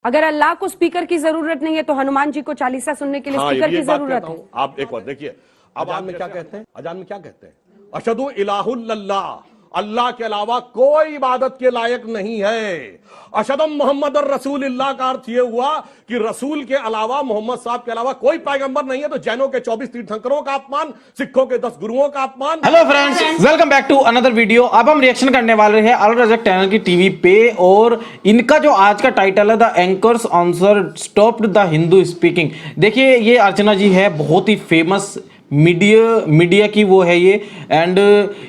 अगर अल्लाह को स्पीकर की जरूरत नहीं है तो हनुमान जी को चालीसा सुनने के लिए स्पीकर की जरूरत है। आप एक बार देखिए, अजान में क्या कहते हैं? अजान में क्या कहते हैं? अशहदु इलाहुल्लल्लाह, अल्लाह के अलावा कोई इबादत के लायक नहीं है। अशहदु मोहम्मद रसूलुल्लाह का अर्थ यह हुआ कि रसूल के अलावा, मोहम्मद साहब के अलावा कोई पैगंबर नहीं है। तो जैनों के 24 तीर्थंकरों का अपमान, सिखों के 10 गुरुओं का अपमान। Hello friends, welcome back to another video. अब हम रिएक्शन करने वाले हैं अल रज़क चैनल की टीवी पे, और इनका जो आज का टाइटल है the anchors answer stopped the Hindu speaking. देखिए, ये अर्चना जी है, बहुत ही फेमस मीडिया की वो है ये, एंड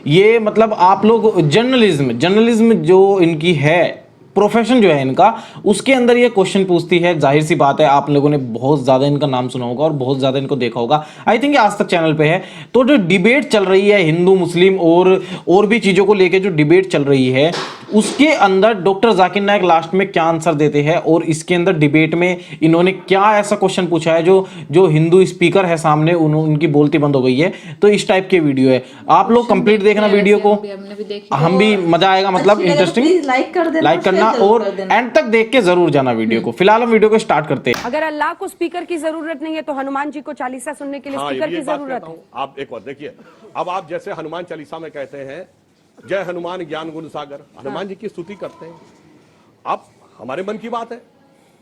ये मतलब आप लोग जर्नलिज्म जो इनकी है, प्रोफेशन जो है इनका, उसके अंदर ये क्वेश्चन पूछती है। जाहिर सी बात है, आप लोगों ने बहुत ज्यादा इनका नाम सुना होगा और बहुत ज्यादा इनको देखा होगा। आई थिंक ये आज तक चैनल पे है। तो जो डिबेट चल रही है हिंदू मुस्लिम और भी चीजों को लेके जो डिबेट चल रही है, उसके अंदर डॉक्टर जाकिर नायक लास्ट में क्या आंसर देते हैं, और इसके अंदर डिबेट में इन्होंने क्या ऐसा क्वेश्चन पूछा है जो हिंदू स्पीकर है सामने, उनकी बोलती बंद हो गई है। तो इस टाइप के वीडियो है, आप लोग कंप्लीट देखना वीडियो को, हम भी मजा आएगा, मतलब इंटरेस्टिंग। लाइक करना और एंड तक देख के जरूर जाना वीडियो को। फिलहाल हम वीडियो को स्टार्ट करते हैं। अगर अल्लाह को स्पीकर की जरूरत नहीं है तो हनुमान जी को चालीसा सुनने के लिए स्पीकर की जरूरत है। आप एक बार देखिए, अब आप जैसे हनुमान चालीसा में कहते हैं जय हनुमान ज्ञान गुण सागर, हनुमान जी की स्तुति करते हैं। अब हमारे मन की बात है,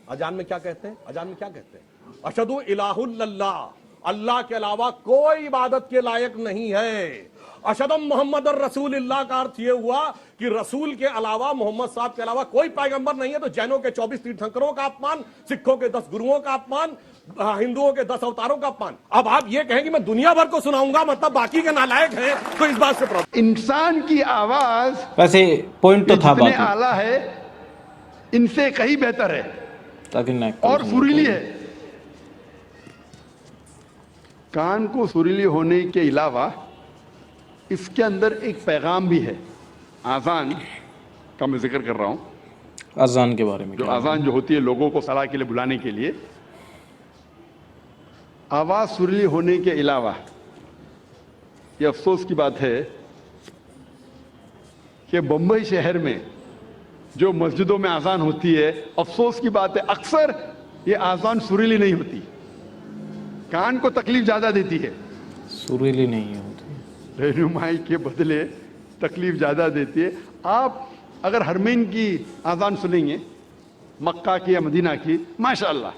अजान में क्या कहते हैं? अजान में क्या कहते हैं? अशहदु इलाहुल्लल्लाह, अल्लाह के अलावा कोई इबादत के लायक नहीं है। अशहदु मोहम्मद रसूलुल्लाह का अर्थ यह हुआ कि रसूल के अलावा, मोहम्मद साहब के अलावा कोई पैगंबर नहीं है। तो जैनों के 24 तीर्थंकरों का अपमान, सिखों के 10 गुरुओं का अपमान, हिंदुओं के 10 अवतारों का अपमान। अब आप ये कहें कि मैं दुनिया भर को सुनाऊंगा, मतलब बाकी के नालायक हैं, तो इस बात से प्रॉब्लम। इंसान की आवाज वैसे पॉइंट तो था, जितने आला है इनसे कहीं बेहतर है और सुरीली है। कान को सुरीली होने के अलावा इसके अंदर एक पैगाम भी है। आजान का मैं जिक्र कर रहा हूं, अजान के बारे में। जो आजान जो होती है लोगों को सलाह के लिए बुलाने के लिए, आवाज सुरीली होने के अलावा ये अफसोस की बात है कि बंबई शहर में जो मस्जिदों में आजान होती है, अफसोस की बात है अक्सर ये आजान सुरीली नहीं होती, कान को तकलीफ ज्यादा देती है। सुरीली नहीं होती, रहनुमाई के बदले तकलीफ ज्यादा देती है। आप अगर हरमैन की आजान सुनेंगे, मक्का की या मदीना की, माशाअल्लाह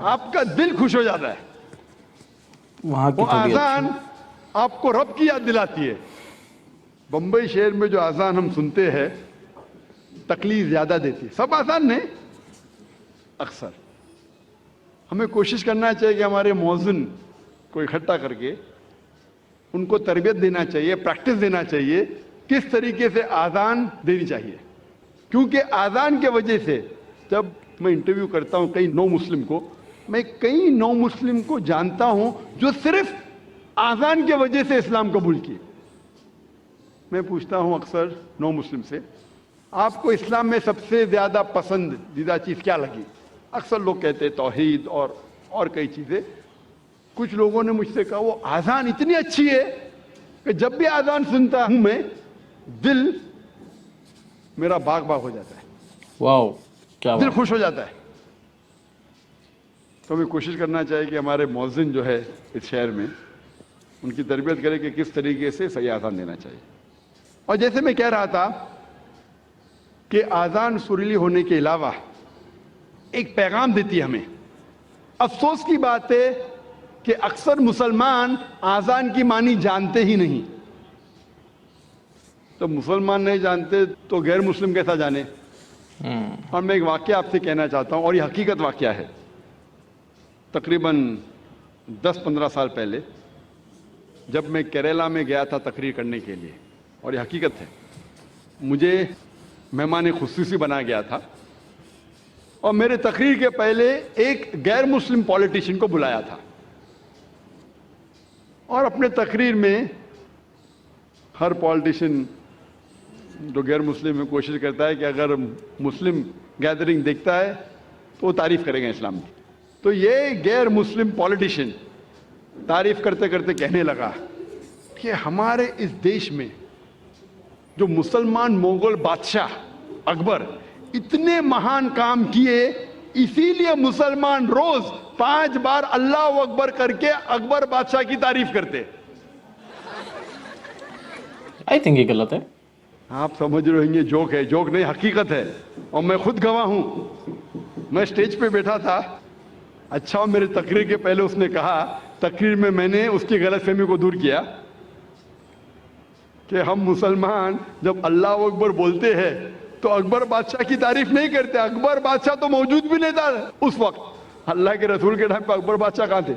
आपका दिल खुश हो जाता है। वहां की वो आजान आपको रब की याद दिलाती है। बंबई शहर में जो आजान हम सुनते हैं तकलीफ ज्यादा देती है। सब आजान नहीं, अक्सर हमें कोशिश करना चाहिए कि हमारे मौज़िन को इकट्ठा करके उनको तरबियत देना चाहिए, प्रैक्टिस देना चाहिए, किस तरीके से आजान देनी चाहिए। क्योंकि आजान के वजह से, जब मैं इंटरव्यू करता हूं कई नौ मुस्लिम को, मैं कई नौ मुस्लिम को जानता हूं जो सिर्फ आजान के वजह से इस्लाम कबूल किए। मैं पूछता हूं अक्सर नौ मुस्लिम से, आपको इस्लाम में सबसे ज्यादा पसंदीदा चीज क्या लगी? अक्सर लोग कहते हैं तौहीद और कई चीजें। कुछ लोगों ने मुझसे कहा वो आजान इतनी अच्छी है कि जब भी आजान सुनता हूं मैं, दिल मेरा बाग हो जाता है। वाओ, क्या दिल खुश हो जाता है। तो हमें कोशिश करना चाहिए कि हमारे मौज़िन जो है इस शहर में, उनकी तरबियत करें कि किस तरीके से सही आजान देना चाहिए। और जैसे मैं कह रहा था कि आजान सुरीली होने के अलावा एक पैगाम देती है हमें। अफसोस की बात है कि अक्सर मुसलमान आजान की मानी जानते ही नहीं। तो मुसलमान नहीं जानते तो गैर मुस्लिम कैसा जाने? और मैं एक वाकया आपसे कहना चाहता हूं, और ये हकीकत वाकया है। तकरीबन 10-15 साल पहले जब मैं केरला में गया था तकरीर करने के लिए, और ये हकीकत है, मुझे मेहमान खुसूसी बनाया गया था, और मेरे तकरीर के पहले एक गैर मुस्लिम पॉलिटिशियन को बुलाया था। और अपने तकरीर में हर पॉलिटिशियन जो गैर मुस्लिम में कोशिश करता है कि अगर मुस्लिम गैदरिंग देखता है तो वो तारीफ करेगा इस्लाम की। तो ये गैर मुस्लिम पॉलिटिशियन तारीफ करते करते कहने लगा कि हमारे इस देश में जो मुसलमान मोगल बादशाह अकबर इतने महान काम किए इसीलिए मुसलमान रोज 5 बार अल्लाह अकबर करके अकबर बादशाह की तारीफ करते। आई थिंक ये गलत है। आप समझ रहे होंगे जोक है, जोक नहीं हकीकत है, और मैं खुद गवाह हूं। मैं स्टेज पे बैठा था, अच्छा मेरे तकरीर के पहले उसने कहा, तकरीर में मैंने उसकी गलतफहमी को दूर किया कि हम मुसलमान जब अल्लाह अकबर बोलते हैं तो अकबर बादशाह की तारीफ नहीं करते। अकबर बादशाह तो मौजूद भी नहीं था उस वक्त, अल्लाह के रसूल के टाइम पे अकबर बादशाह कहां थे।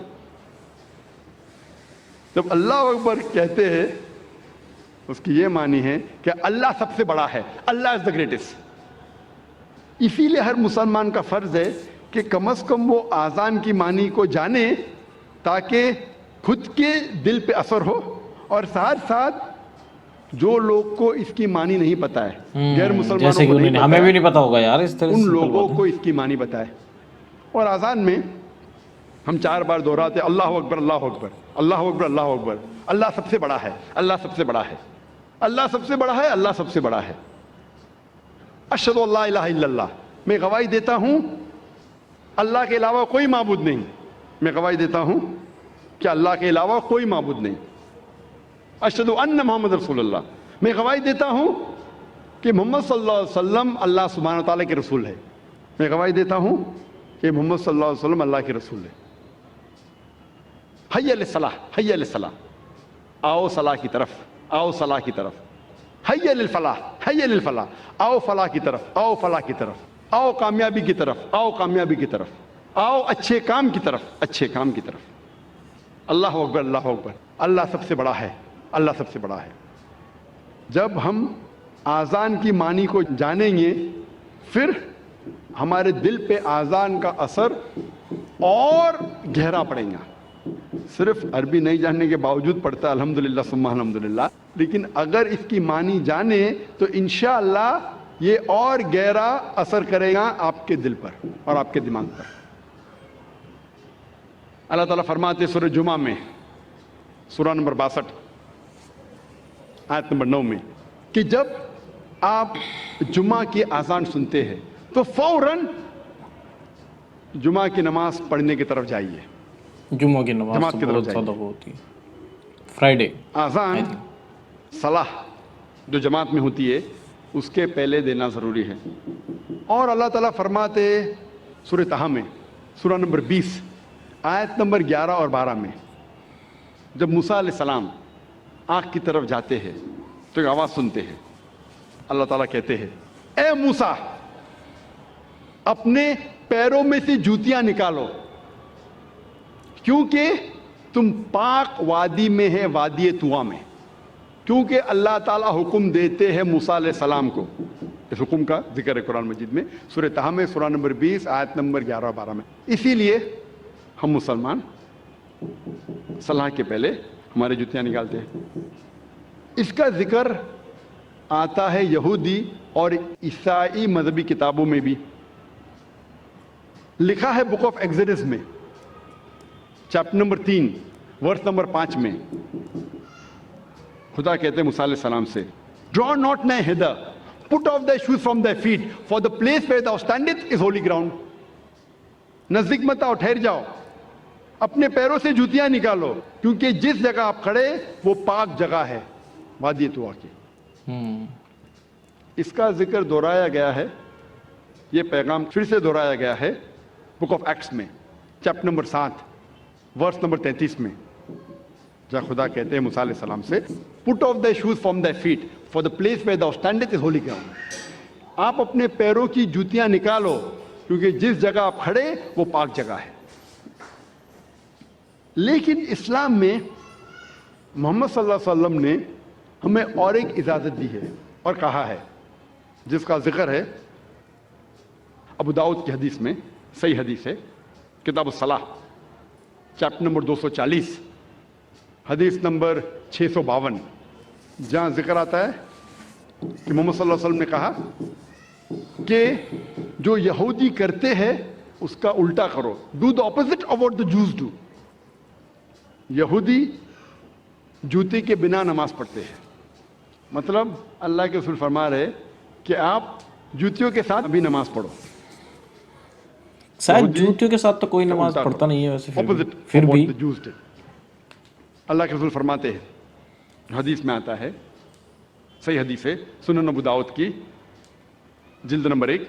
जब अल्लाह अकबर कहते हैं उसकी ये मानी है कि अल्लाह सबसे बड़ा है, अल्लाह इज द ग्रेटेस्ट। इसीलिए हर मुसलमान का फर्ज है कि कम से कम वो आजान की मानी को जाने, ताकि खुद के दिल पे असर हो, और साथ साथ जो लोग को इसकी मानी नहीं पता है, गैर मुसलमानों जैसे कि को नहीं पता हमें है, भी नहीं पता होगा यार, इस तरह उन से लोगों को इसकी मानी बताए। और आजान में हम 4 बार दोहराते अल्लाह अकबर अल्लाह अकबर अल्लाह अकबर अल्लाह अकबर। अल्लाह सबसे बड़ा है, अल्लाह सबसे बड़ा है, अल्लाह सबसे बड़ा है, अल्लाह सबसे बड़ा है। अशहदु अल्ला इलाहा इल्लल्लाह, मैं गवाही देता हूं अल्लाह के अलावा कोई माबूद नहीं। मैं गवाही देता हूं कि अल्लाह के अलावा कोई माबूद नहीं। अशहदु अन्ना मोहम्मद रसूलुल्लाह, मैं गवाही देता हूं कि मोहम्मद सल्लल्लाहु अलैहि वसल्लम अल्लाह सुब्हानहू व तआला के रसूल है। मैं गवाही देता हूं कि मोहम्मद सल्लल्लाहु अलैहि वसल्लम अल्लाह के रसूल है। हय्या लिस्सलाह, हय्या लिस्सलाह, आओ सलाह की तरफ, आओ सलाह की तरफ। हय्या लिल फलाह, हय्या लिल फलाह, आओ फलाह की तरफ, आओ फलाह की तरफ, आओ कामयाबी की तरफ, आओ कामयाबी की तरफ, आओ अच्छे काम की तरफ, अच्छे काम की तरफ। अल्लाह अकबर अल्लाह अकबर, अल्लाह सबसे बड़ा है, अल्लाह सबसे बड़ा है। जब हम आज़ान की मानी को जानेंगे, फिर हमारे दिल पे आज़ान का असर और गहरा पड़ेगा। सिर्फ अरबी नहीं जानने के बावजूद पढ़ता है अल्हम्दुलिल्लाह सुम्मा अल्हम्दुलिल्लाह, लेकिन अगर इसकी मानी जाने तो इंशाअल्लाह ये और गहरा असर करेगा आपके दिल पर और आपके दिमाग पर। अल्लाह ताला फरमाते सूरह जुमा में, सूरह नंबर 62 आयत नंबर 9 में, कि जब आप जुमा की आज़ान सुनते हैं तो फौरन जुमा की नमाज पढ़ने की तरफ जाइए। जुम्मा की नमाज जमात तो की तरफ बहुत जाइए। ज़्यादा होती है। फ्राइडे आज़ान सलाह जो जमात में होती है उसके पहले देना ज़रूरी है। और अल्लाह ताला फरमाते सूरह तहा में, सूरह नंबर 20 आयत नंबर 11 और 12 में, जब मूसा अलैहिस्सलाम आँख की तरफ जाते हैं तो एक आवाज़ सुनते हैं। अल्लाह ताला कहते हैं, ए मूसा, अपने पैरों में से जूतियां निकालो, क्योंकि तुम पाक वादी में है, वादी तुआ में। क्योंकि अल्लाह ताला हुक्म देते हैं मूसा अलैहिस्सलाम को, इस हुक्म का जिक्र है कुरान मजीद में, सूरह तहा में, सूरह नंबर 20 आयत नंबर 11 और 12 में। इसीलिए हम मुसलमान सलाह के पहले हमारे जूतियां निकालते हैं। इसका जिक्र आता है यहूदी और ईसाई मजहबी किताबों में भी। लिखा है बुक ऑफ एक्सोडस में चैप्टर नंबर 3 वर्स नंबर 5 में, खुदा कहते हैं मूसा अलैहिस्सलाम से, draw not nigh hither, put off the shoes from the feet, for the place where thou standeth is holy ground. नजदीक मत आओ, ठहर जाओ, अपने पैरों से जूतियां निकालो, क्योंकि जिस जगह आप खड़े वो पाक जगह है, वादी तुआ की। इसका जिक्र दोहराया गया है, ये पैगाम फिर से दोहराया गया है बुक ऑफ एक्ट्स में चैप्टर नंबर 7 वर्स नंबर 33 में, जहाँ खुदा कहते हैं मूसा अलैहिस्सलाम से, put off the shoes from the feet, for the place where thou standeth is holy ground. आप अपने पैरों की जूतियां निकालो, क्योंकि जिस जगह आप खड़े वो पाक जगह है। लेकिन इस्लाम में मोहम्मद सल्लल्लाहु अलैहि वसल्लम ने हमें और एक इजाजत दी है और कहा है, जिसका जिक्र है अबू दाऊद की हदीस में, सही हदीस है, किताब सलाह चैप्टर नंबर 240 हदीस नंबर 652, जहाँ जिक्र आता है कि मोहम्मद सल्लल्लाहु अलैहि वसल्लम ने कहा कि जो यहूदी करते हैं उसका उल्टा करो, do the opposite of what the juice do. यहूदी जूते के बिना नमाज पढ़ते हैं, मतलब अल्लाह के रसूल फरमा रहे कि आप जूतियों के साथ भी नमाज पढ़ो। शायद जूतियों के साथ तो कोई नमाज पढ़ता नहीं है वैसे, फिर भी अल्लाह के रसूल फरमाते हैं, हदीस में आता है, सही हदीस है, सुनन अबू दाऊद की जिल्द नंबर 1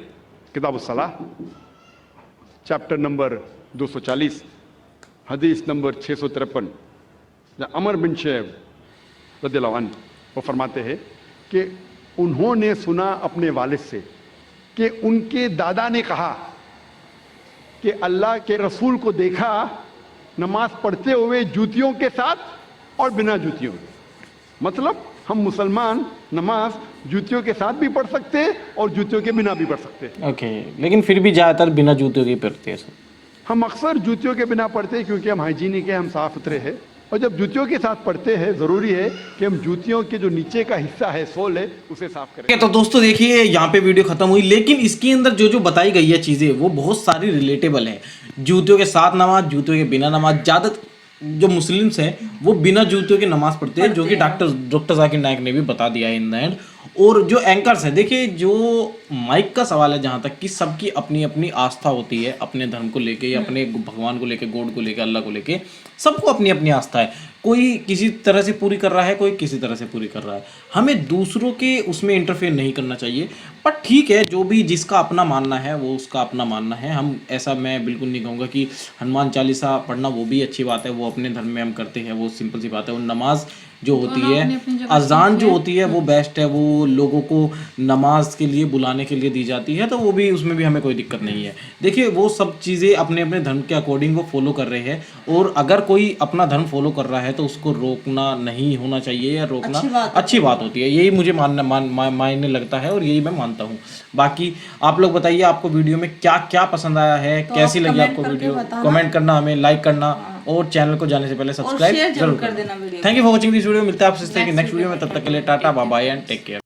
किताब सलाह चैप्टर नंबर 240 हदीस नंबर 653, अमर बिन शैब रदियल्लाहु अन्हु वो फरमाते हैं कि उन्होंने सुना अपने वालिद से कि उनके दादा ने कहा कि अल्लाह के रसूल को देखा नमाज पढ़ते हुए जूतियों के साथ और बिना जूतियों के। मतलब हम मुसलमान नमाज जूतियों के साथ भी पढ़ सकते हैं और जूतियों के बिना भी पढ़ सकते हैं। ओके, लेकिन फिर भी ज़्यादातर बिना जूतियों के पढ़ते हैं सब। हम अक्सर जूतियों के बिना पढ़ते हैं क्योंकि हम हाइजीनिक है, हम साफ सुथरे हैं, और जब जूतियों के साथ पढ़ते हैं ज़रूरी है कि हम जूतियों के जो नीचे का हिस्सा है, सोल है, उसे साफ करें। तो दोस्तों देखिए यहाँ पे वीडियो खत्म हुई, लेकिन इसके अंदर जो जो बताई गई है चीज़ें वो बहुत सारी रिलेटेबल है। जूतियों के साथ नमाज, जूतियों के बिना नमाज। ज़्यादा जो मुस्लिम्स हैं वो बिना जूतियों के नमाज पढ़ते हैं, जो कि डॉक्टर जाकिर नाइक ने भी बता दिया है इन द एंड। और जो एंकर्स हैं, देखिए जो माइक का सवाल है जहाँ तक कि सबकी अपनी अपनी आस्था होती है अपने धर्म को लेके, या अपने भगवान को लेके, गॉड को लेके, अल्लाह को लेके, सबको अपनी अपनी आस्था है। कोई किसी तरह से पूरी कर रहा है, कोई किसी तरह से पूरी कर रहा है। हमें दूसरों के उसमें इंटरफेयर नहीं करना चाहिए, पर ठीक है, जो भी जिसका अपना मानना है वो उसका अपना मानना है। हम ऐसा मैं बिल्कुल नहीं कहूँगा कि हनुमान चालीसा पढ़ना वो भी अच्छी बात है, वो अपने धर्म में हम करते हैं, वो सिंपल सी बात है। और नमाज जो होती है, अजान जो होती है वो बेस्ट है, वो लोगों को नमाज के लिए बुलाने के लिए दी जाती है, तो वो भी, उसमें भी हमें कोई दिक्कत नहीं है। देखिए वो सब चीज़ें अपने अपने धर्म के अकॉर्डिंग वो फॉलो कर रहे हैं, और अगर कोई अपना धर्म फॉलो कर रहा है तो उसको रोकना नहीं होना चाहिए, या रोकना अच्छी बात होती है। यही मुझे मायने लगता है और यही मैं मानता हूँ। बाकी आप लोग बताइए आपको वीडियो में क्या क्या पसंद आया है, कैसी लगी आपको वीडियो, कमेंट करना, हमें लाइक करना, और चैनल को जाने से पहले सब्सक्राइब जरूर कर देना। Thank you for watching this video. मिलते हैं आपसे नेक्स्ट वीडियो में, तब तक के लिए tata bye bye and take care.